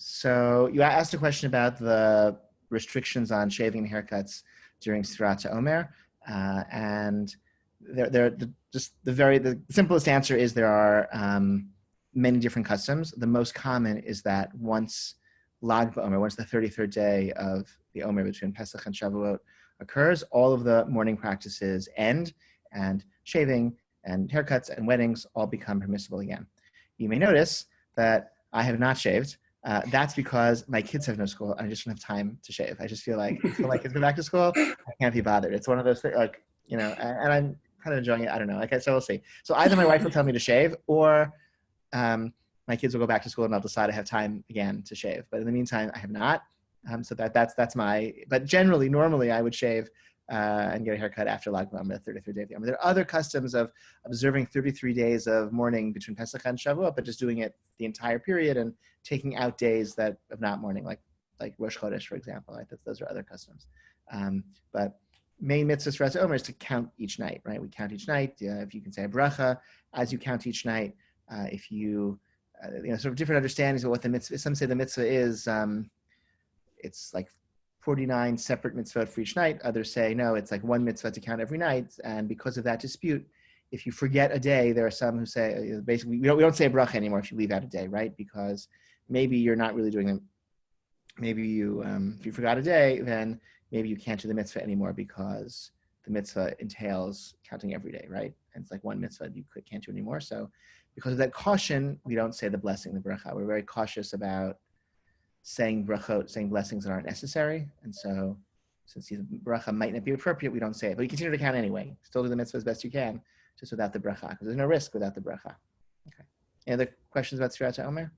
So you asked a question about the restrictions on shaving and haircuts during Sfirat Omer, and the simplest answer is there are many different customs. The most common is that once Lag BaOmer, once the 33rd day of the Omer between Pesach and Shavuot occurs, all of the mourning practices end, and shaving and haircuts and weddings all become permissible again. You may notice that I have not shaved. That's because my kids have no school and I just don't have time to shave. I just feel like until my kids go back to school, I can't be bothered. It's one of those things, like, and I'm kind of enjoying it. I don't know. So we'll see. So either my wife will tell me to shave, or my kids will go back to school and I'll decide I have time again to shave. But in the meantime, I have not. So that's my. But generally, normally, I would shave and get a haircut after Lag BaOmer, the 33rd day of the Omer. There are other customs of observing 33 days of mourning between Pesach and Shavuot, but just doing it the entire period and taking out days that of not mourning, like Rosh Chodesh, for example. Right? Those are other customs. But main mitzvah for Omer is to count each night, right? We count each night. If you can say a bracha as you count each night. If you, sort of different understandings of what the mitzvah. Some say the mitzvah is it's like 49 separate mitzvot for each night. Others say, no, it's like one mitzvah to count every night. And because of that dispute, if you forget a day, there are some who say, basically, we don't say a bracha anymore if you leave out a day, right? Because maybe you're not really doing them. Maybe you, if you forgot a day, then maybe you can't do the mitzvah anymore because the mitzvah entails counting every day, right? And it's like one mitzvah you can't do anymore. So because of that caution, we don't say the blessing, the bracha. We're very cautious about saying brachot, saying blessings that aren't necessary. And so since the bracha might not be appropriate, we don't say it. But you continue to count anyway. Still do the mitzvah as best you can, just without the bracha, because there's no risk without the bracha. Okay. Any other questions about Sfirat Omer?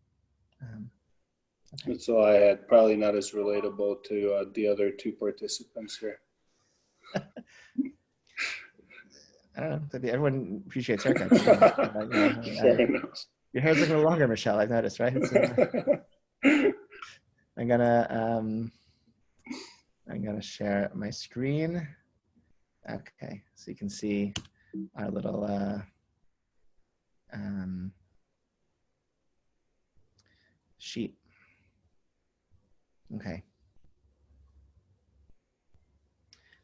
Okay. So I had probably not as relatable to the other two participants here. I don't know. Everyone appreciates haircuts. Your hair's looking a little longer, Michelle. I've noticed, right? I'm gonna share my screen. Okay, so you can see our little sheet. Okay.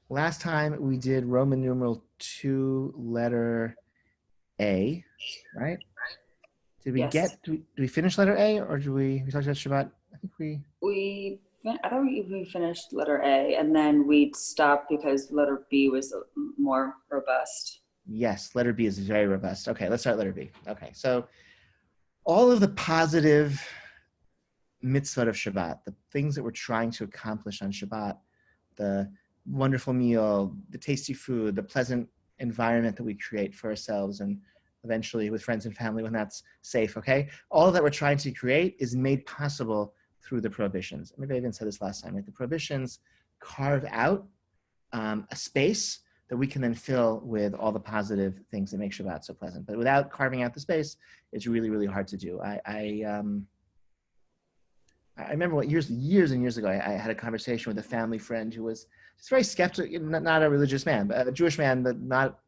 Last time we did Roman numeral 2, letter A, right? Did we do we finish letter A, or do we talked about Shabbat? I think I thought we finished letter A and then we'd stop because letter B was more robust. Yes, letter B is very robust. Okay, let's start letter B. Okay, so all of the positive mitzvot of Shabbat, the things that we're trying to accomplish on Shabbat, the wonderful meal, the tasty food, the pleasant environment that we create for ourselves and eventually with friends and family when that's safe, okay? All that we're trying to create is made possible through the prohibitions. Maybe I even said this last time, right? The prohibitions carve out a space that we can then fill with all the positive things that make Shabbat so pleasant. But without carving out the space, it's really, really hard to do. I remember years and years ago, I had a conversation with a family friend who was just very skeptical, not a religious man, but a Jewish man, but not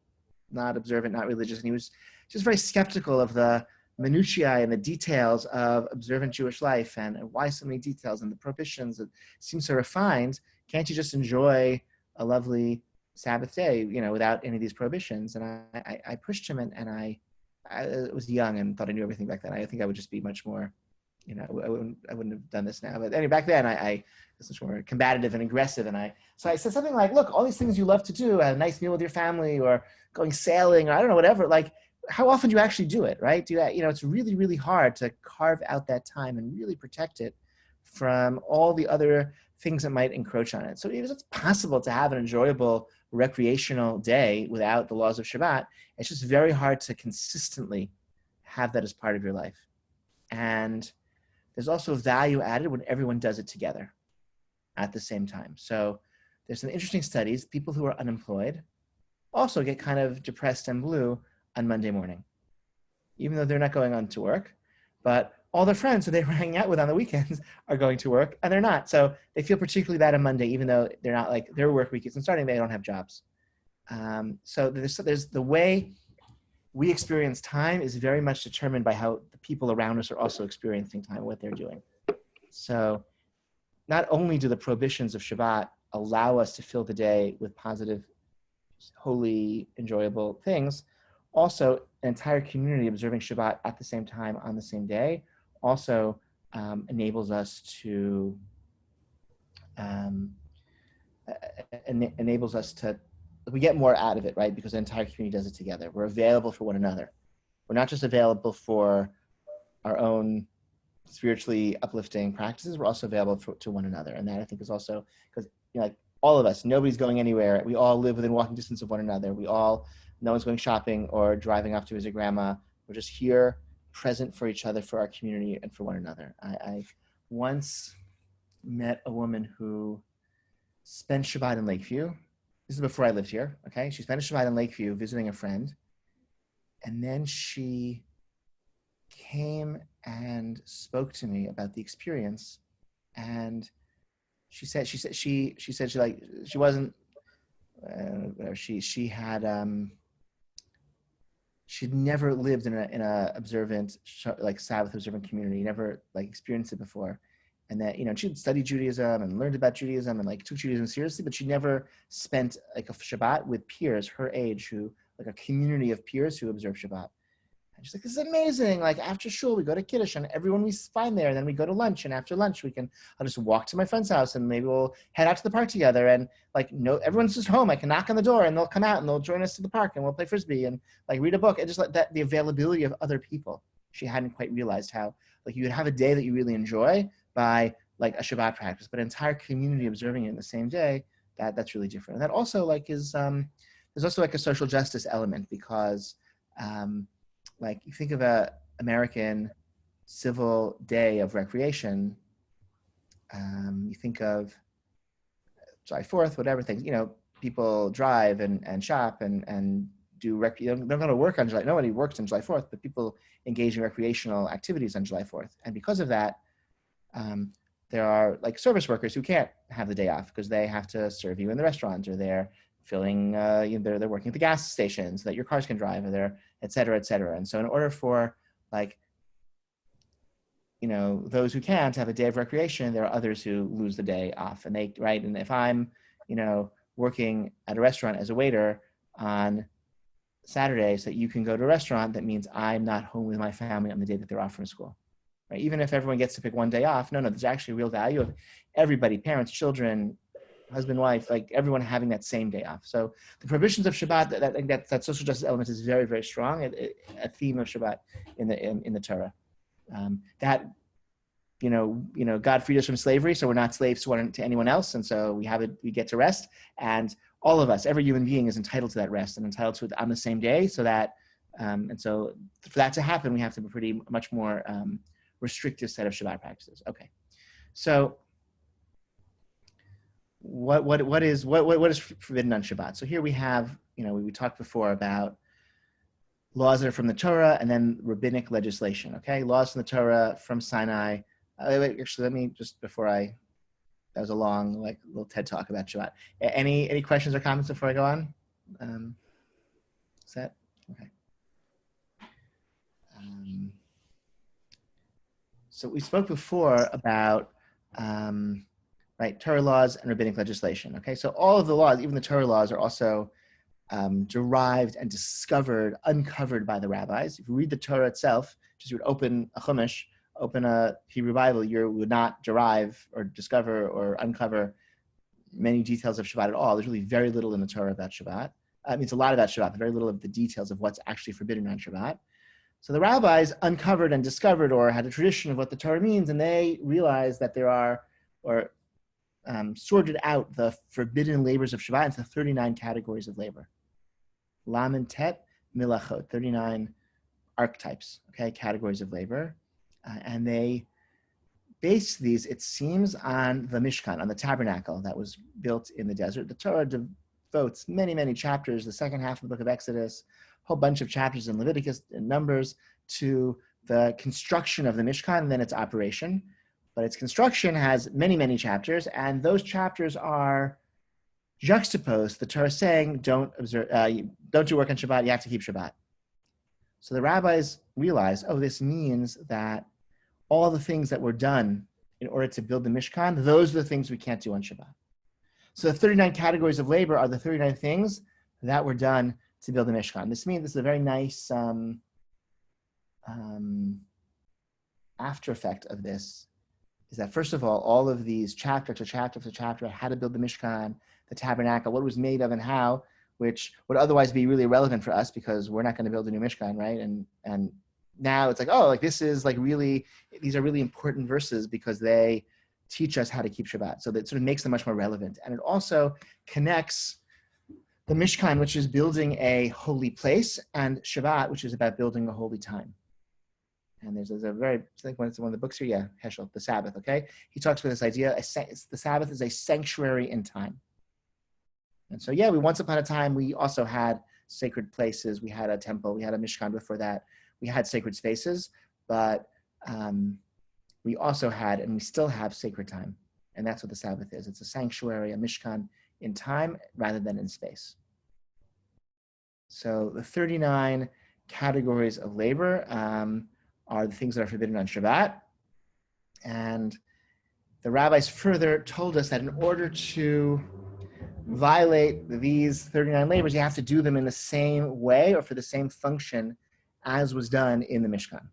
observant, not religious. And he was just very skeptical of the minutiae and the details of observant Jewish life and why so many details and the prohibitions that seem so refined. Can't you just enjoy a lovely Sabbath day, without any of these prohibitions? And I pushed him and I was young and thought I knew everything back then. I think I would just be much more, I wouldn't have done this now. But anyway, back then I was much more combative and aggressive. So I said something like, look, all these things you love to do, a nice meal with your family or going sailing or I don't know, whatever, like how often do you actually do it, right? It's really, really hard to carve out that time and really protect it from all the other things that might encroach on it. So it's possible to have an enjoyable recreational day without the laws of Shabbat. It's just very hard to consistently have that as part of your life. And there's also value added when everyone does it together at the same time. So there's some interesting studies. People who are unemployed also get kind of depressed and blue on Monday morning, even though they're not going on to work, but all their friends who they were hanging out with on the weekends are going to work and they're not. So they feel particularly bad on Monday, even though they're not like their work week isn't starting, they don't have jobs. So there's the way we experience time is very much determined by how the people around us are also experiencing time, what they're doing. So not only do the prohibitions of Shabbat allow us to fill the day with positive, holy, enjoyable things, also an entire community observing Shabbat at the same time on the same day also enables us to we get more out of it, right? Because the entire community does it together. We're available for one another. We're not just available for our own spiritually uplifting practices, we're also available to one another. And that I think is also because, like all of us, nobody's going anywhere. We all live within walking distance of one another. No one's going shopping or driving off to visit grandma. We're just here, present for each other, for our community, and for one another. I once met a woman who spent Shabbat in Lakeview. This is before I lived here, okay? She spent a Shabbat in Lakeview visiting a friend. And then she came and spoke to me about the experience. And she said she wasn't, she'd never lived in a observant, like Sabbath observant community, never like experienced it before. And that, she'd studied Judaism and learned about Judaism and like took Judaism seriously, but she never spent like a Shabbat with peers her age like a community of peers who observe Shabbat. And she's like, this is amazing. Like after shul, we go to Kiddush and everyone we find there. And then we go to lunch. And after lunch, I'll just walk to my friend's house and maybe we'll head out to the park together. And like, no, everyone's just home. I can knock on the door and they'll come out and they'll join us to the park and we'll play Frisbee and like read a book. And just like that, the availability of other people. She hadn't quite realized how like you would have a day that you really enjoy by like a Shabbat practice, but an entire community observing it in the same day, that's really different. And that also like is, there's also like a social justice element because like you think of a American civil day of recreation, you think of July 4th, whatever things, people drive and shop and do they're going to work on July. Nobody works on July 4th, but people engage in recreational activities on July 4th. And because of that, there are like service workers who can't have the day off because they have to serve you in the restaurant or they're filling, they're working at the gas station so that your cars can drive or they're et cetera, et cetera. And so in order for like, those who can't have a day of recreation, there are others who lose the day off and right. And if I'm, working at a restaurant as a waiter on Saturday so that you can go to a restaurant, that means I'm not home with my family on the day that they're off from school. Right? Even if everyone gets to pick one day off, no, there's actually real value of everybody, parents, children, husband, wife, like everyone having that same day off. So the prohibitions of Shabbat, that social justice element is very, very strong. A theme of Shabbat in the Torah. God freed us from slavery, so we're not slaves to anyone else, and so we get to rest. And all of us, every human being, is entitled to that rest and entitled to it on the same day. So that, and so for that to happen, we have to have a pretty much more restrictive set of Shabbat practices. Okay, so what is forbidden on Shabbat? So here we have, we talked before about laws that are from the Torah and then rabbinic legislation. Okay, laws from the Torah from Sinai. Actually, let me just that was a long little TED talk about Shabbat. Any questions or comments before I go on? Set? Okay. So we spoke before about Torah laws and rabbinic legislation. Okay, so all of the laws, even the Torah laws, are also derived and uncovered by the rabbis. If you read the Torah itself, you would open a Chumash, open a Hebrew Bible, you would not derive or discover or uncover many details of Shabbat at all. There's really very little in the Torah about Shabbat. It's a lot about Shabbat, but very little of the details of what's actually forbidden on Shabbat. So the rabbis uncovered and discovered or had a tradition of what the Torah means, and they realized that there are, or sorted out the forbidden labors of Shabbat into 39 categories of labor. Lamed Tet Milachot, 39 archetypes, categories of labor. And they based these, it seems, on the Mishkan, on the tabernacle that was built in the desert. The Torah devotes many, many chapters, the second half of the book of Exodus, a whole bunch of chapters in Leviticus and Numbers to the construction of the Mishkan and then its operation. But its construction has many, many chapters, and those chapters are juxtaposed. The Torah saying, don't do work on Shabbat, you have to keep Shabbat. So the rabbis realized, this means that all the things that were done in order to build the Mishkan, those are the things we can't do on Shabbat. So the 39 categories of labor are the 39 things that were done to build the Mishkan. This means this is a very nice after effect of this, is that first of all of these chapter to chapter to chapter, how to build the Mishkan, the tabernacle, what it was made of and how, which would otherwise be really irrelevant for us because we're not going to build a new Mishkan, right? And now it's like, oh, like this is like really, these are really important verses because they teach us how to keep Shabbat. So that sort of makes them much more relevant. And it also connects the Mishkan, which is building a holy place, and Shabbat, which is about building a holy time. And there's a very, I think one of the books here, yeah, Heschel, the Sabbath, okay? He talks about this idea, the Sabbath is a sanctuary in time. And so, yeah, once upon a time, we also had sacred places. We had a temple, we had a Mishkan before that. We had sacred spaces, but we also had, and we still have sacred time. And that's what the Sabbath is. It's a sanctuary, a Mishkan in time rather than in space. So the 39 categories of labor are the things that are forbidden on Shabbat. And the rabbis further told us that in order to violate these 39 labors, you have to do them in the same way or for the same function as was done in the Mishkan.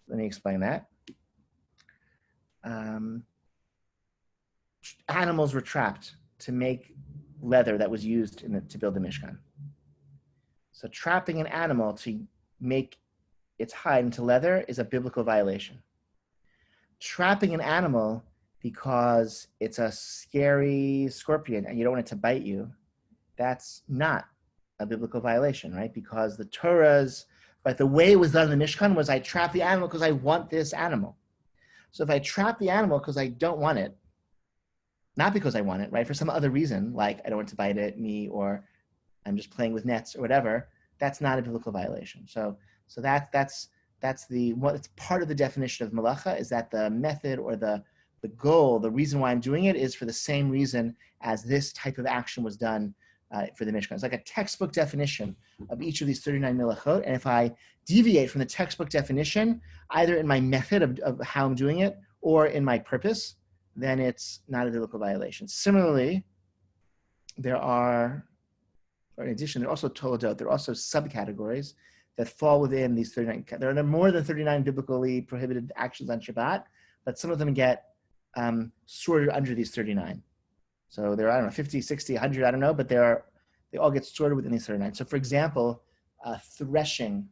Let me explain that. Animals were trapped to make leather that was used to build the Mishkan. So trapping an animal to make its hide into leather is a biblical violation. Trapping an animal because it's a scary scorpion and you don't want it to bite you, that's not a biblical violation, right? Because the Torah's, but the way it was done in the Mishkan was I trap the animal because I want this animal. So if I trap the animal because I don't want it, not because I want it, right? For some other reason, like I don't want to bite it, me, or I'm just playing with nets or whatever, that's not a biblical violation. So that's it's part of the definition of malacha, is that the method or the goal, the reason why I'm doing it is for the same reason as this type of action was done for the Mishkan. It's like a textbook definition of each of these 39 melachot. And if I deviate from the textbook definition, either in my method of how I'm doing it or in my purpose, then it's not a biblical violation. Similarly, in addition, there are also toledot, there are also subcategories that fall within these 39. There are more than 39 biblically prohibited actions on Shabbat, but some of them get sorted under these 39. So there are, I don't know, 50, 60, 100, I don't know, but they all get sorted within these 39. So for example, threshing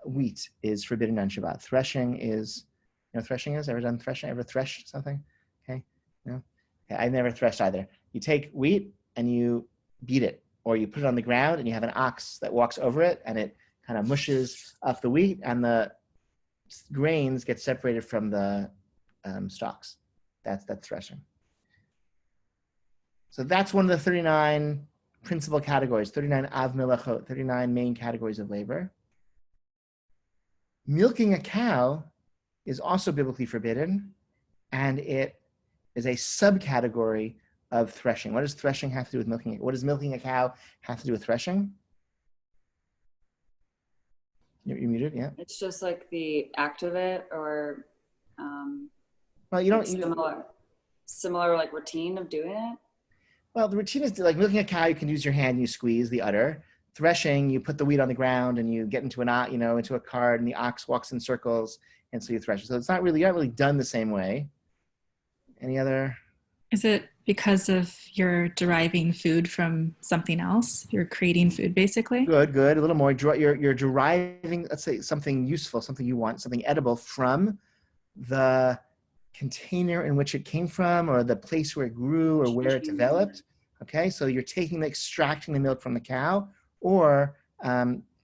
wheat is forbidden on Shabbat. Threshing is, you know what threshing is? Ever done threshing? Ever threshed something? Okay, no? Okay, I've never threshed either. You take wheat and you beat it, or you put it on the ground and you have an ox that walks over it and it kind of mushes up the wheat and the grains get separated from the stalks. That's threshing. So that's one of the 39 principal categories, 39 av melachot, 39 main categories of labor. Milking a cow is also biblically forbidden, and it is a subcategory of threshing. What does threshing have to do with milking? What does milking a cow have to do with threshing? You're muted, yeah. It's just like the act of it, or well, you don't similar like routine of doing it. Well, the routine is like milking a cow. You can use your hand and you squeeze the udder. Threshing, you put the wheat on the ground and you get into into a cart, and the ox walks in circles, and so you thresh it. So it's not really done the same way. Any other? Is it because of you're deriving food from something else? You're creating food, basically? Good. A little more. You're deriving, let's say, something useful, something you want, something edible from the container in which it came from, or the place where it grew, or where it developed. Okay, so you're extracting the milk from the cow, or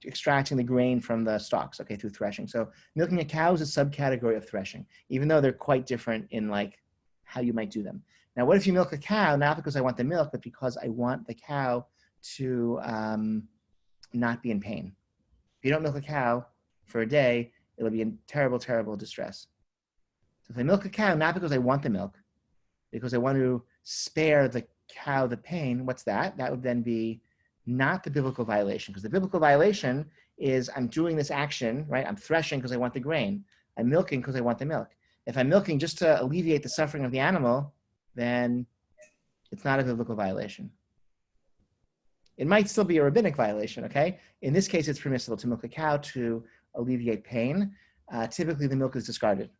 extracting the grain from the stalks, okay, through threshing. So milking a cow is a subcategory of threshing, even though they're quite different in like how you might do them. Now, what if you milk a cow, not because I want the milk, but because I want the cow to not be in pain? If you don't milk a cow for a day, it'll be in terrible, terrible distress. So if I milk a cow, not because I want the milk, because I want to spare the cow the pain, what's that? That would then be not the biblical violation, because the biblical violation is I'm doing this action, right? I'm threshing because I want the grain. I'm milking because I want the milk. If I'm milking just to alleviate the suffering of the animal, then it's not a biblical violation. It might still be a rabbinic violation, okay? In this case, it's permissible to milk a cow to alleviate pain. Typically, the milk is discarded,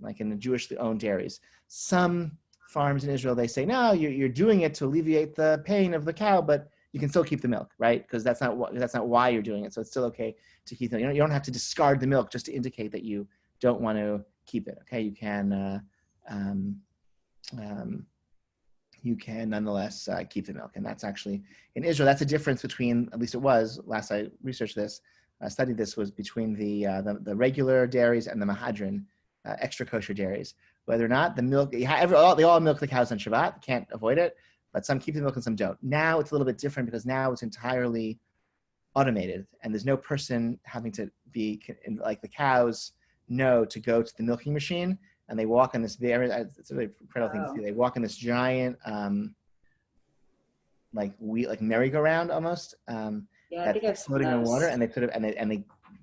like in the Jewish-owned dairies. Some farms in Israel, they say, no, you're doing it to alleviate the pain of the cow, but you can still keep the milk, right? Because that's not why you're doing it. So it's still okay to keep the milk. You don't have to discard the milk just to indicate that you don't want to keep it, okay? You can nonetheless keep the milk. And that's actually, in Israel, that's a difference between, at least it was, last I researched this, studied this, was between the regular dairies and the Mahadran, extra kosher dairies. Whether or not the milk, they all milk the cows on Shabbat, can't avoid it, but some keep the milk and some don't. Now it's a little bit different because now it's entirely automated and there's no person having to be, like the cows know to go to the milking machine and they walk on this very, it's a really incredible thing to see. They walk on this giant, like merry-go-round almost, that's floating in water, and they put it, and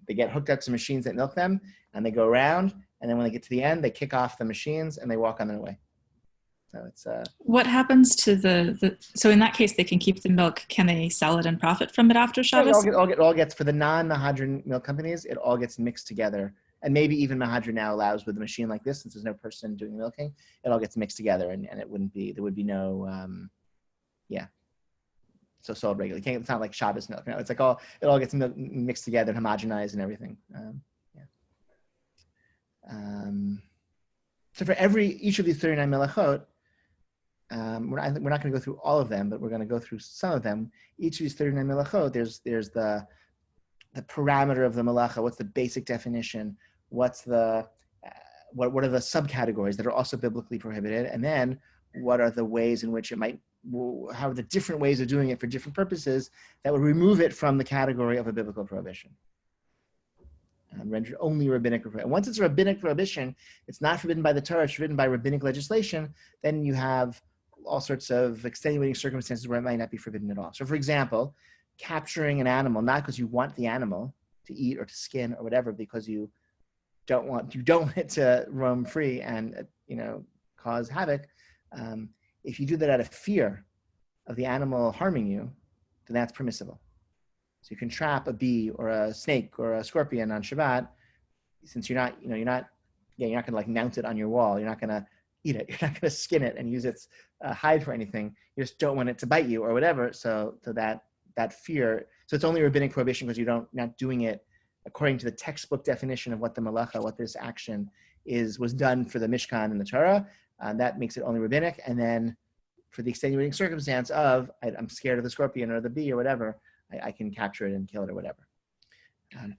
they get hooked up to machines that milk them, and they go around, and then when they get to the end, they kick off the machines and they walk on their way. So it's what happens to the so in that case they can keep the milk. Can they sell it and profit from it after Shabbos? It all gets for the non-Mahadran milk companies, it all gets mixed together. And maybe even Mahadran now allows with a machine like this, since there's no person doing the milking, it all gets mixed together and there would be no so sold regularly. It's not like Shabbos milk. It's like it all gets mixed together and homogenized and everything. So for each of these 39 melachot, we're not going to go through all of them, but we're going to go through some of them. Each of these 39 melachot, there's the parameter of the melacha. What's the basic definition? What's the what are the subcategories that are also biblically prohibited? And then what are the ways in which how are the different ways of doing it for different purposes that would remove it from the category of a biblical prohibition? Rendered only rabbinic prohibition. And once it's a rabbinic prohibition, it's not forbidden by the Torah, it's forbidden by rabbinic legislation, then you have all sorts of extenuating circumstances where it might not be forbidden at all. So for example, capturing an animal, not because you want the animal to eat or to skin or whatever, because you don't want it to roam free and cause havoc. If you do that out of fear of the animal harming you, then that's permissible. So you can trap a bee or a snake or a scorpion on Shabbat, since you're not going to like mount it on your wall. You're not going to eat it. You're not going to skin it and use its hide for anything. You just don't want it to bite you or whatever. So that fear. So it's only a rabbinic prohibition because you're not doing it according to the textbook definition of what the malacha, what this action was done for the Mishkan and the Torah. That makes it only rabbinic. And then for the extenuating circumstance of I'm scared of the scorpion or the bee or whatever, I can capture it and kill it or whatever.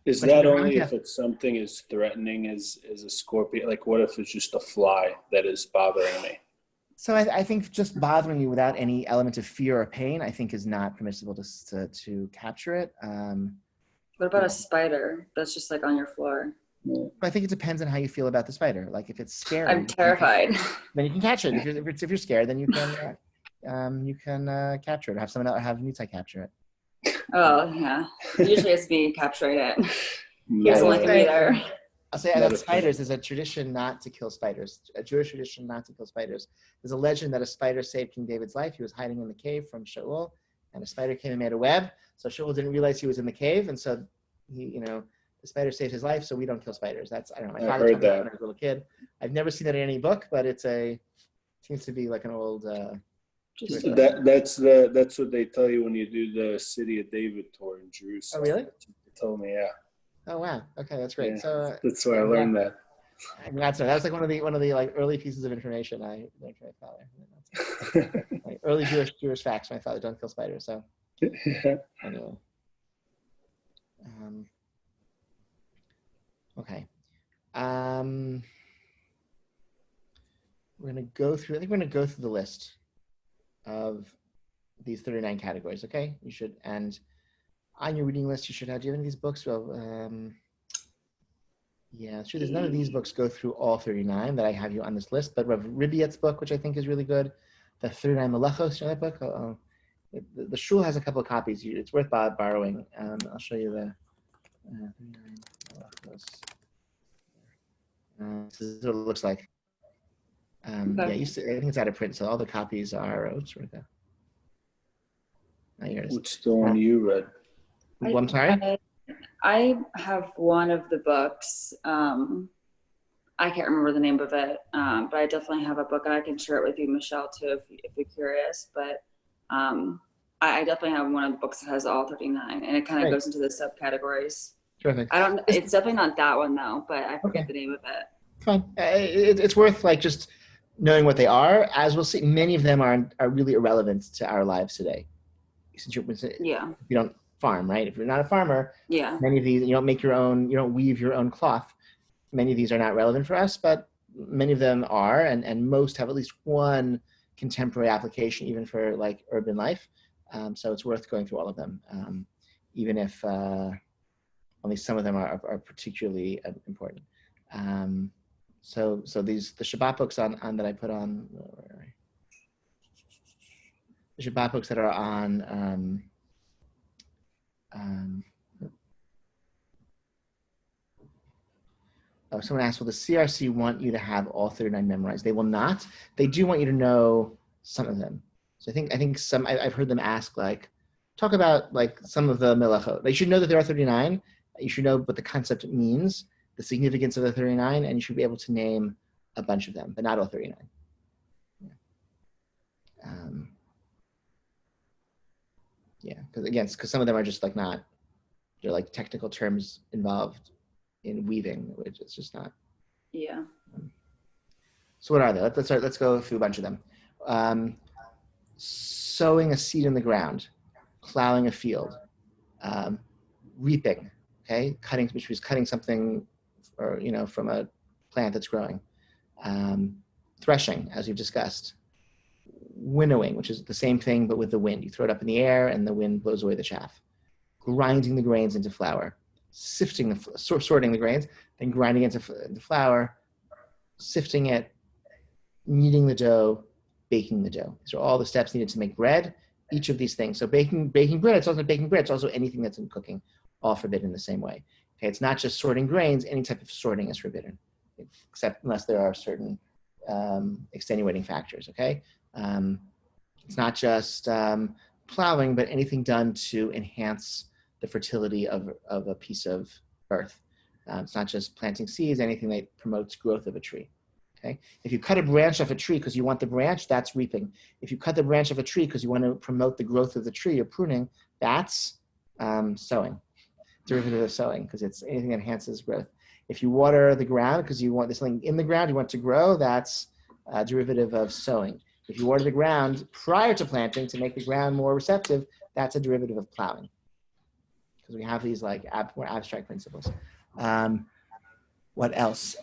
Is that only if it's something as threatening as a scorpion? Like what if it's just a fly that is bothering me? So I think just bothering you without any element of fear or pain, I think is not permissible to capture it. What about a spider that's just like on your floor? I think it depends on how you feel about the spider. Like if it's scary, I'm terrified. Then you can catch it. If you're scared, then you can capture it. Or have someone else have Nitzai capture it. Oh yeah, usually it's me capturing it. Yeah, doesn't like me either. I'll say about spiders, there's a tradition not to kill spiders, a Jewish tradition not to kill spiders. There's a legend that a spider saved King David's life. He was hiding in the cave from Shaul, and a spider came and made a web. So Shaul didn't realize he was in the cave, and so the spider saved his life. So we don't kill spiders. I don't know. My father told me that when I was a little kid. I've never seen that in any book, but seems to be like an old. That's what they tell you when you do the City of David tour in Jerusalem. Oh really? They told me, yeah. Oh wow! Okay, that's great. Yeah, so that's where I learned that. That was like one of the like early pieces of information I learned from my father. Like early Jewish facts. My father don't kill spiders. So anyway, okay. We're gonna go through. I think we're gonna go through the list of these 39 categories. Okay, you should and. On your reading list, you should have. Do you have any of these books? Well, yeah, sure. There's none of these books go through all 39 that I have you on this list, but Rav Ribiet's book, which I think is really good, the 39 Melachos, you know that book? The shul has a couple of copies. It's worth borrowing. I'll show you the 39 Melachos. This is what it looks like. Yeah, I think it's out of print, so all the copies are. Oops, where'd it go? Oh, here it is. What's the one you read? I'm sorry. I have one of the books. I can't remember the name of it, but I definitely have a book, and I can share it with you, Michelle, too, if you're curious. But I definitely have one of the books that has all 39, and it kind of goes into the subcategories. Terrific. It's definitely not that one though, but I forget the name of it. Fine. It's worth like just knowing what they are. As we'll see, many of them are really irrelevant to our lives today. Since if you don't farm, right? If you're not a farmer, many of these, you don't make your own, you don't weave your own cloth. Many of these are not relevant for us, but many of them are, and most have at least one contemporary application, even for like urban life. So it's worth going through all of them, even if only some of them are particularly important. So the Shabbat books on that I put on, the Shabbat books that are on, someone asked, will the CRC want you to have all 39 memorized? They will not. They do want you to know some of them. So I think some, I've heard them ask, like, talk about like some of the melachot. They should know that there are 39. You should know what the concept means, the significance of the 39, and you should be able to name a bunch of them, but not all 39. Because some of them are just like not, they're like technical terms involved in weaving, which it's just not. Yeah. So what are they? Let's go through a bunch of them. Sowing a seed in the ground, plowing a field, reaping, okay, which means cutting something, or from a plant that's growing, threshing, as we've discussed, winnowing, which is the same thing but with the wind. You throw it up in the air and the wind blows away the chaff. Grinding the grains into flour, sorting the grains, then grinding into flour, sifting it, kneading the dough, baking the dough. These are all the steps needed to make bread. Each of these things. So baking bread, it's also baking bread. It's also anything that's in cooking, all forbidden in the same way. Okay, it's not just sorting grains. Any type of sorting is forbidden, except unless there are certain extenuating factors. Okay, it's not just plowing, but anything done to enhance the fertility of a piece of earth. It's not just planting seeds. Anything that promotes growth of a tree. Okay. If you cut a branch off a tree because you want the branch, that's reaping. If you cut the branch of a tree because you want to promote the growth of the tree or pruning, that's sowing, derivative of sowing, because it's anything that enhances growth. If you water the ground because you want this thing in the ground, you want to grow, that's a derivative of sowing. If you water the ground prior to planting to make the ground more receptive, that's a derivative of plowing. Because we have these like more abstract principles. What else?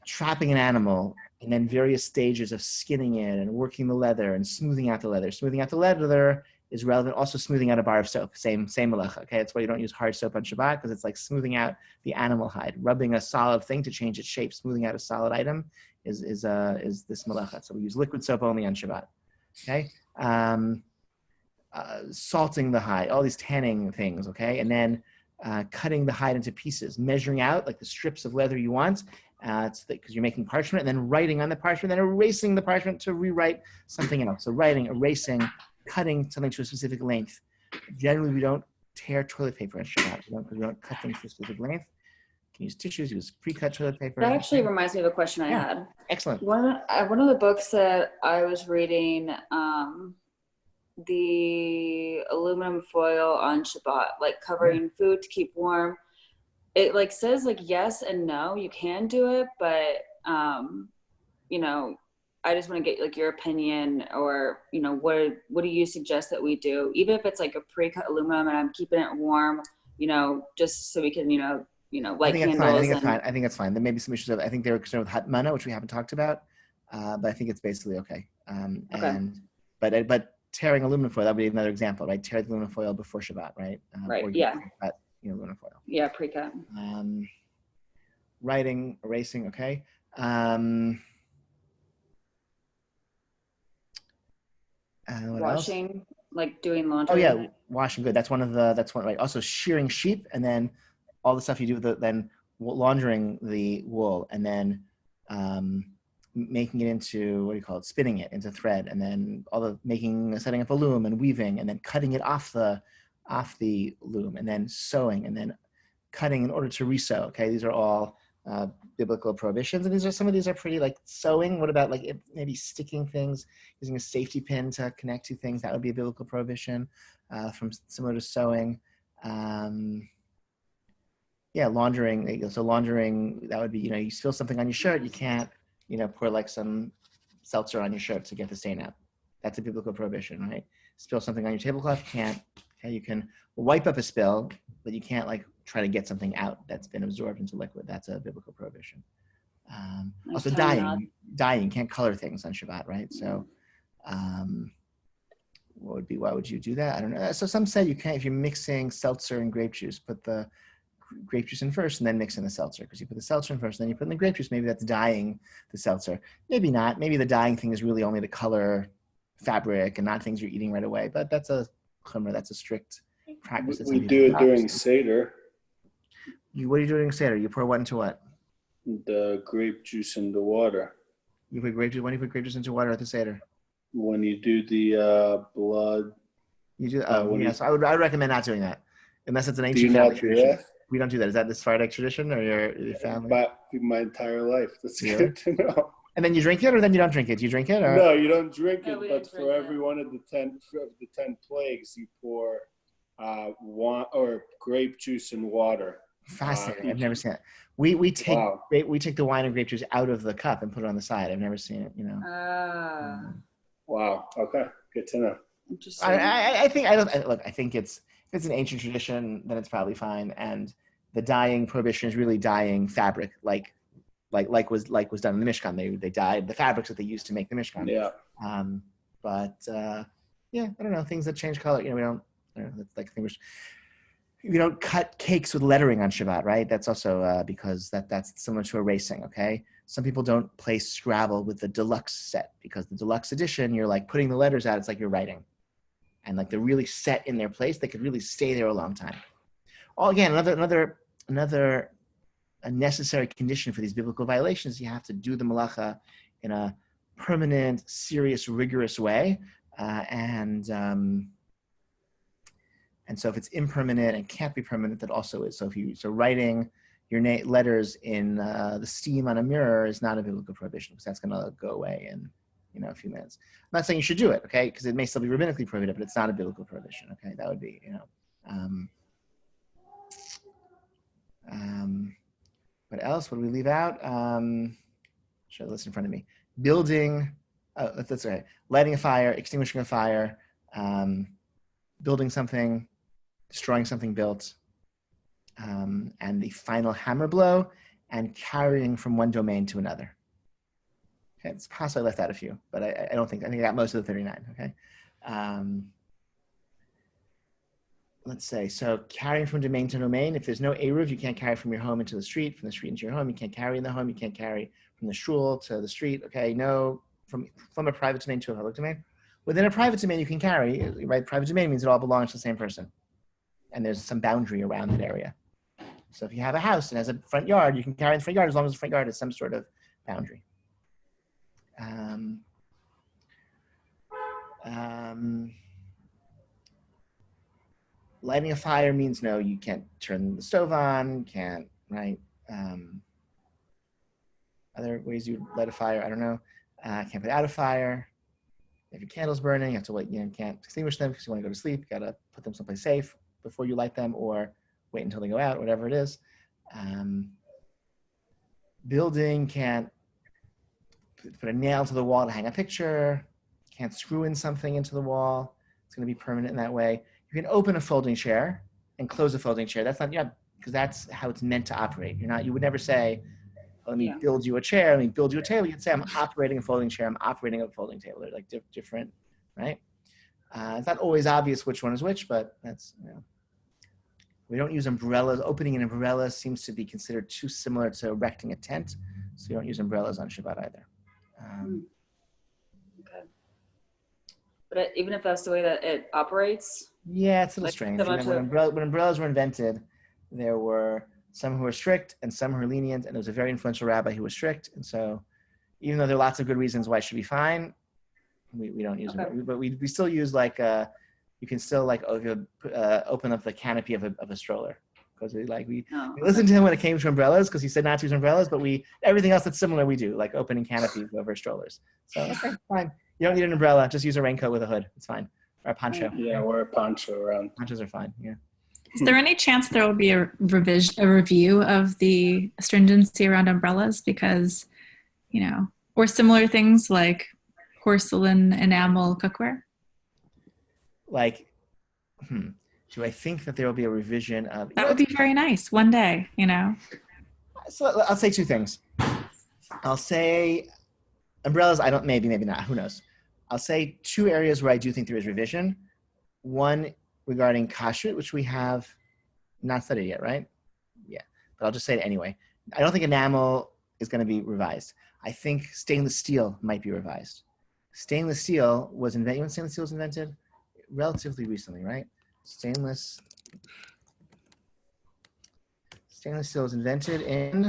Trapping an animal, and then various stages of skinning it and working the leather and smoothing out the leather. Smoothing out the leather is relevant. Also smoothing out a bar of soap, same malacha. Okay, that's why you don't use hard soap on Shabbat, because it's like smoothing out the animal hide. Rubbing a solid thing to change its shape, smoothing out a solid item is this malacha. So we use liquid soap only on Shabbat. Okay, salting the hide, all these tanning things. Okay, and then cutting the hide into pieces, measuring out like the strips of leather you want, because you're making parchment, and then writing on the parchment, then erasing the parchment to rewrite something else. So writing, erasing, cutting something to a specific length. Generally, we don't tear toilet paper on Shabbat because we don't cut things to a specific length. You can use tissues, use pre-cut toilet paper. That actually reminds me of a question I had. Excellent. One of the books that I was reading, the aluminum foil on Shabbat, like covering food to keep warm. It like says like yes and no, you can do it, but I just want to get like your opinion, or what do you suggest that we do, even if it's like a pre-cut aluminum and I'm keeping it warm, just so we can light candles. I think that's fine. There may be some issues of, I think they were concerned with hatmana, which we haven't talked about, but I think it's basically okay. But tearing aluminum foil, that would be another example, right? Tear the aluminum foil before Shabbat, right? Right, or yeah. Cut, aluminum foil. Yeah, pre-cut. Writing, erasing, okay. Washing, else? like doing laundry. Oh yeah, washing, good. That's one, right? Also shearing sheep, and then all the stuff you do with then laundering the wool and then making it into, what do you call it, spinning it into thread, and then setting up a loom and weaving, and then cutting it off the loom, and then sewing, and then cutting in order to resew. Okay, these are all biblical prohibitions, and some of these are pretty, like sewing. What about like maybe sticking things, using a safety pin to connect two things? That would be a biblical prohibition, from similar to sewing. Laundering. So laundering, that would be, you spill something on your shirt, you can't, pour like some seltzer on your shirt to get the stain out. That's a biblical prohibition, right? Spill something on your tablecloth, you can't. Okay, you can wipe up a spill, but you can't like try to get something out that's been absorbed into liquid. That's a biblical prohibition. Also dyeing, can't color things on Shabbat, right? So why would you do that? I don't know. So some say you can't, if you're mixing seltzer and grape juice, put the grape juice in first and then mix in the seltzer, because you put the seltzer in first and then you put in the grape juice. Maybe that's dyeing the seltzer. Maybe not. Maybe the dyeing thing is really only to color fabric and not things you're eating right away. But that's a chumrah. That's a strict practice. We do it during Seder. What do you do during Seder? You pour what into what? The grape juice in the water. You put grape juice. When do you put grape juice into water at the Seder? When you do the blood. You do. Yes. I would recommend not doing that, unless it's an ancient family tradition. We don't do that. Is that the Sephardic tradition or your family? My entire life. That's good to know. And then you drink it, or then you don't drink it? Do you drink it? Or? No, you don't drink it. But for every one of the 10 plagues, you pour or grape juice and water. Fascinating. I've never seen it. We take the wine and grape juice out of the cup and put it on the side. I've never seen it. Wow. Okay. Good to know. Interesting. I think if it's an ancient tradition, then it's probably fine. And the dyeing prohibition is really dyeing fabric, like was done in the Mishkan. They dyed the fabrics that they used to make the Mishkan. Yeah. I don't know, things that change color. We don't. That's like things. We don't cut cakes with lettering on Shabbat, right? That's also because that's similar to erasing. Okay. Some people don't play Scrabble with the deluxe set, because the deluxe edition, you're like putting the letters out. It's like you're writing. And like they're really set in their place. They could really stay there a long time. Again, another a necessary condition for these biblical violations. You have to do the malacha in a permanent, serious, rigorous way. And so if it's impermanent and can't be permanent, that also is. So writing your letters in the steam on a mirror is not a biblical prohibition, because that's going to go away in a few minutes. I'm not saying you should do it, okay, because it may still be rabbinically prohibited, but it's not a biblical prohibition, okay? That would be, what else would we leave out? Should have the list in front of me. Building, that's okay. Lighting a fire, extinguishing a fire, building something, destroying something built, and the final hammer blow, and carrying from one domain to another. Okay, it's possible I left out a few, but I think I got most of the 39, okay? Let's say, so carrying from domain to domain, if there's no Eruv, you can't carry from your home into the street, from the street into your home, you can't carry in the home, you can't carry from the shul to the street, okay? No, from a private domain to a public domain. Within a private domain, you can carry, right? Private domain means it all belongs to the same person, and there's some boundary around that area. So if you have a house and has a front yard, you can carry in the front yard as long as the front yard has some sort of boundary. Lighting a fire means no, you can't turn the stove on, can't, right? Other ways you light a fire, I don't know. Can't put out a fire. If your candle's burning, you have to wait, can't extinguish them because you want to go to sleep. You got to put them someplace safe before you light them, or wait until they go out, whatever it is. Building, can't put a nail to the wall to hang a picture, can't screw in something into the wall. It's going to be permanent in that way. You can open a folding chair and close a folding chair. That's not, because that's how it's meant to operate. You would never say, let me build you a chair, let me build you a table. You'd say, I'm operating a folding chair, I'm operating a folding table. They're like different, right? It's not always obvious which one is which, but that's, we don't use umbrellas. Opening an umbrella seems to be considered too similar to erecting a tent. So we don't use umbrellas on Shabbat either. Okay. But even if that's the way that it operates? Yeah, it's a little strange. When umbrellas were invented, there were some who are strict, and some who are lenient. And there was a very influential rabbi who was strict. And so even though there are lots of good reasons why it should be fine, we don't use it. But we still use like, you can still like open up the canopy of a stroller. Because we listened to him when it came to umbrellas, because he said not to use umbrellas, but everything else that's similar we do, like opening canopies over strollers. So okay, fine. You don't need an umbrella, just use a raincoat with a hood. It's fine. Or a poncho. Yeah, wear a poncho around. Ponchos are fine, yeah. Is there any chance there will be a review of the stringency around umbrellas? Because, or similar things like porcelain enamel cookware? Like, do I think that there will be a revision of... That would be very nice one day, So I'll say two things. I'll say umbrellas, maybe not, who knows. I'll say two areas where I do think there is revision. One regarding kashrut, which we have not studied yet, right? Yeah, but I'll just say it anyway. I don't think enamel is going to be revised. I think stainless steel might be revised. Stainless steel was invented, when stainless steel was invented? Relatively recently, right? Stainless steel was invented in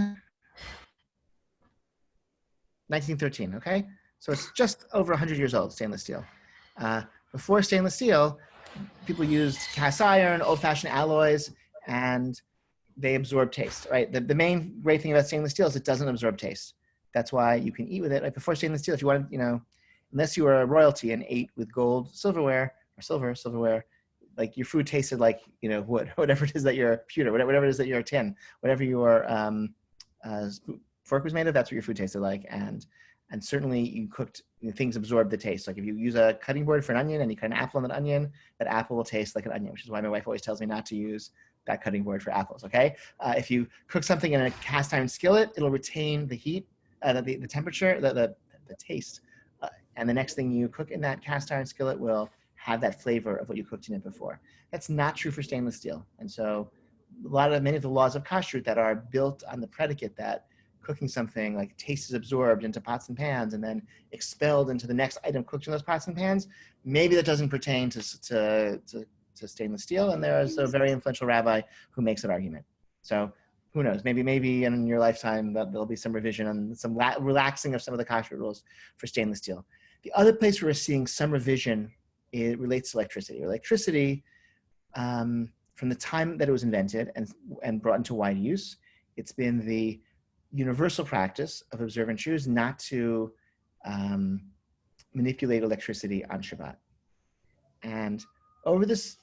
1913, okay? So it's just over 100 years old, stainless steel. Before stainless steel, people used cast iron, old-fashioned alloys, and they absorb taste, right? The main great thing about stainless steel is it doesn't absorb taste. That's why you can eat with it. Like before stainless steel, if you wanted, unless you were a royalty and ate with gold silverware, or silverware, like your food tasted like, wood, whatever it is that your pewter, whatever it is that your tin, whatever your fork was made of, that's what your food tasted like. And certainly you cooked, things absorb the taste. Like if you use a cutting board for an onion and you cut an apple on that onion, that apple will taste like an onion, which is why my wife always tells me not to use that cutting board for apples, okay? If you cook something in a cast iron skillet, it'll retain the heat, the temperature, the taste. And the next thing you cook in that cast iron skillet will have that flavor of what you cooked in it before. That's not true for stainless steel. And so many of the laws of kashrut that are built on the predicate that cooking something, like taste is absorbed into pots and pans and then expelled into the next item cooked in those pots and pans, maybe that doesn't pertain to stainless steel. And there is a very influential rabbi who makes that argument. So who knows, maybe in your lifetime that there'll be some revision and some relaxing of some of the kashrut rules for stainless steel. The other place where we're seeing some revision, it relates to electricity. Electricity, from the time that it was invented and brought into wide use, it's been the universal practice of observant Jews not to manipulate electricity on Shabbat. And over this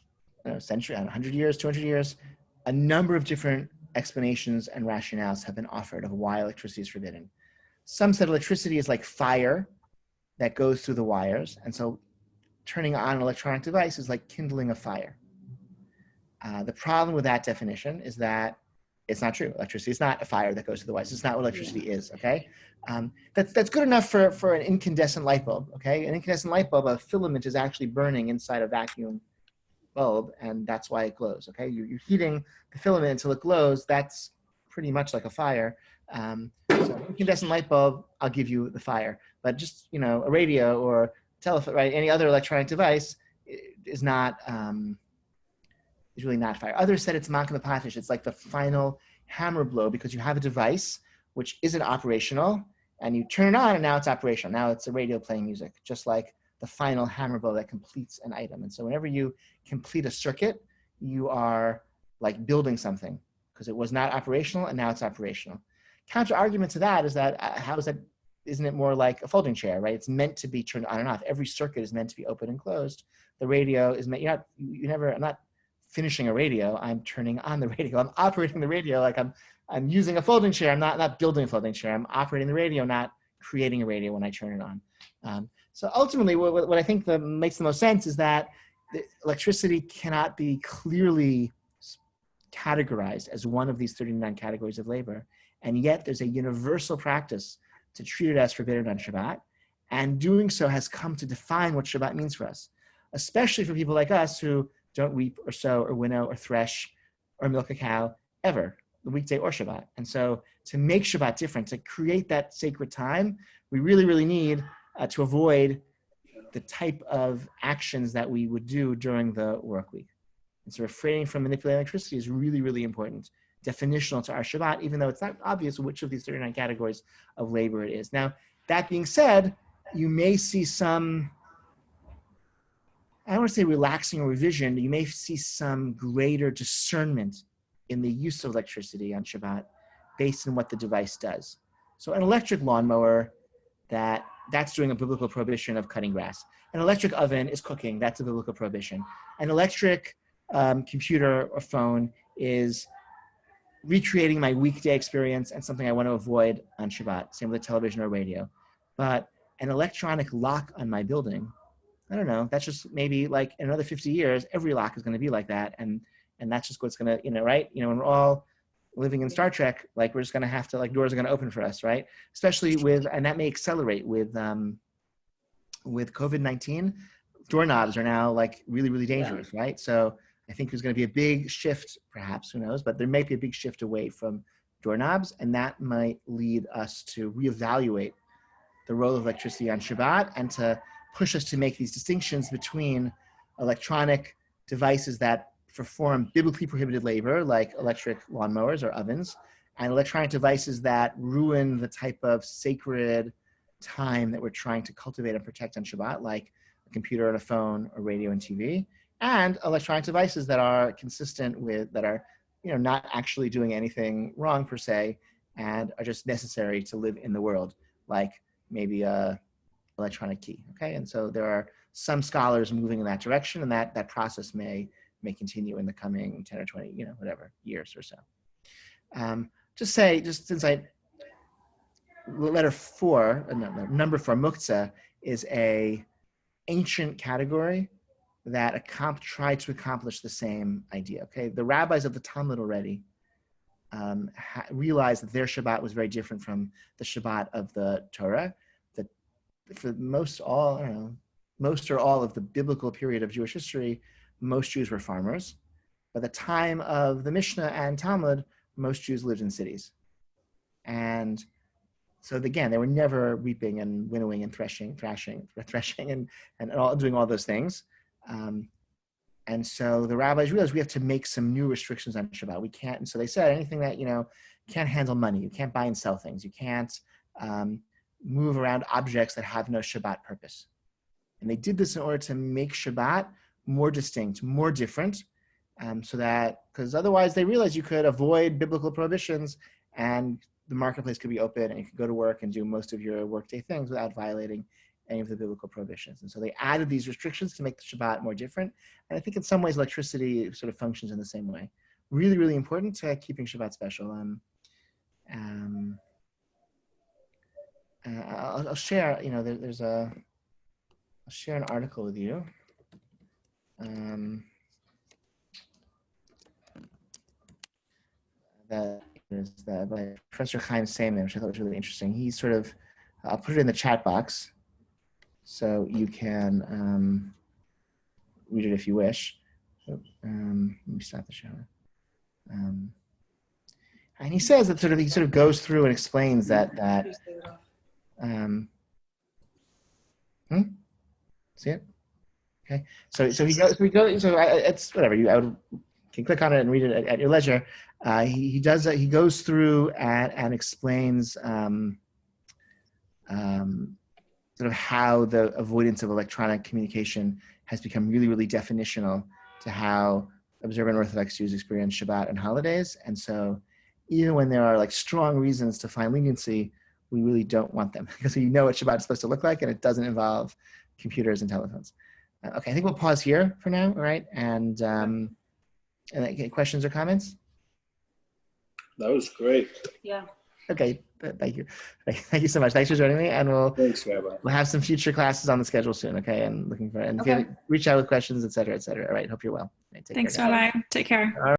century, 100 years, 200 years, a number of different explanations and rationales have been offered of why electricity is forbidden. Some said electricity is like fire that goes through the wires, and so turning on an electronic device is like kindling a fire. The problem with that definition is that it's not true. Electricity is not a fire that goes through the wires. It's not what electricity is, okay? That's good enough for an incandescent light bulb, okay? An incandescent light bulb, a filament is actually burning inside a vacuum bulb, and that's why it glows, okay? You're heating the filament until it glows. That's pretty much like a fire. So incandescent light bulb, I'll give you the fire. But just, a radio or telephone, right? Any other electronic device is not, is really not fire. Others said it's makom patish. It's like the final hammer blow because you have a device which isn't operational and you turn it on and now it's operational. Now it's a radio playing music, just like the final hammer blow that completes an item. And so whenever you complete a circuit, you are like building something because it was not operational and now it's operational. Counter argument to that is that how is that? Isn't it more like a folding chair, right? It's meant to be turned on and off. Every circuit is meant to be open and closed. The radio is meant, I'm not finishing a radio, I'm turning on the radio. I'm operating the radio like I'm using a folding chair. I'm not building a folding chair. I'm operating the radio, not creating a radio when I turn it on. So ultimately, what I think makes the most sense is that the electricity cannot be clearly categorized as one of these 39 categories of labor. And yet there's a universal practice to treat it as forbidden on Shabbat. And doing so has come to define what Shabbat means for us, especially for people like us who don't reap or sow or winnow or thresh or milk a cow ever, the weekday or Shabbat. And so to make Shabbat different, to create that sacred time, we really, really need to avoid the type of actions that we would do during the work week. And so refraining from manipulating electricity is really, really important definitional to our Shabbat, even though it's not obvious which of these 39 categories of labor it is. Now, that being said, you may see some, I don't want to say relaxing or revision, you may see some greater discernment in the use of electricity on Shabbat based on what the device does. So an electric lawnmower, that's doing a biblical prohibition of cutting grass. An electric oven is cooking, that's a biblical prohibition. An electric computer or phone is recreating my weekday experience and something I want to avoid on Shabbat, same with television or radio. But an electronic lock on my building, I don't know, that's just maybe like in another 50 years, every lock is going to be like that. And that's just what's going to, right? When we're all living in Star Trek, like we're just going to have to, like doors are going to open for us, right? Especially and that may accelerate with COVID-19, doorknobs are now like really, really dangerous, right? So I think there's going to be a big shift, perhaps, who knows, but there may be a big shift away from doorknobs, and that might lead us to reevaluate the role of electricity on Shabbat and to push us to make these distinctions between electronic devices that perform biblically prohibited labor, like electric lawnmowers or ovens, and electronic devices that ruin the type of sacred time that we're trying to cultivate and protect on Shabbat, like a computer and a phone or radio and TV, and electronic devices that are consistent with, that are, not actually doing anything wrong per se, and are just necessary to live in the world, like maybe a electronic key, okay? And so there are some scholars moving in that direction, and that process may continue in the coming 10 or 20, whatever, years or so. Just since number 4, muktzah, is a ancient category that tried to accomplish the same idea, okay? The rabbis of the Talmud already realized that their Shabbat was very different from the Shabbat of the Torah. That for most or all of the biblical period of Jewish history, most Jews were farmers. By the time of the Mishnah and Talmud, most Jews lived in cities. And so again, they were never reaping and winnowing and threshing and all, doing all those things. And so the rabbis realized we have to make some new restrictions on Shabbat. We can't, and so they said anything that, can't handle money, you can't buy and sell things, you can't move around objects that have no Shabbat purpose. And they did this in order to make Shabbat more distinct, more different, so that, because otherwise they realized you could avoid biblical prohibitions and the marketplace could be open and you could go to work and do most of your workday things without violating any of the biblical prohibitions. And so they added these restrictions to make the Shabbat more different. And I think in some ways electricity sort of functions in the same way. Really, really important to keeping Shabbat special. I'll share, I'll share an article with you. That is by Professor Chaim Seiman, which I thought was really interesting. He I'll put it in the chat box so you can read it if you wish. So, let me start the shower. And he says that he goes through and explains that see it? Okay. So it's whatever you can click on it and read it at your leisure. He goes through and explains sort of how the avoidance of electronic communication has become really, really definitional to how observant Orthodox Jews experience Shabbat and holidays. And so even when there are like strong reasons to find leniency, we really don't want them because we know what Shabbat is supposed to look like and it doesn't involve computers and telephones. Okay, I think we'll pause here for now, all right? And questions or comments? That was great. Yeah. Okay, thank you. Thank you so much. Thanks for joining me, and Thanks, Rabbi. We'll have some future classes on the schedule soon, okay? And looking for, and if you reach out with questions, et cetera, et cetera. All right, hope you're well. Right, Thanks, Rabbi. Take care.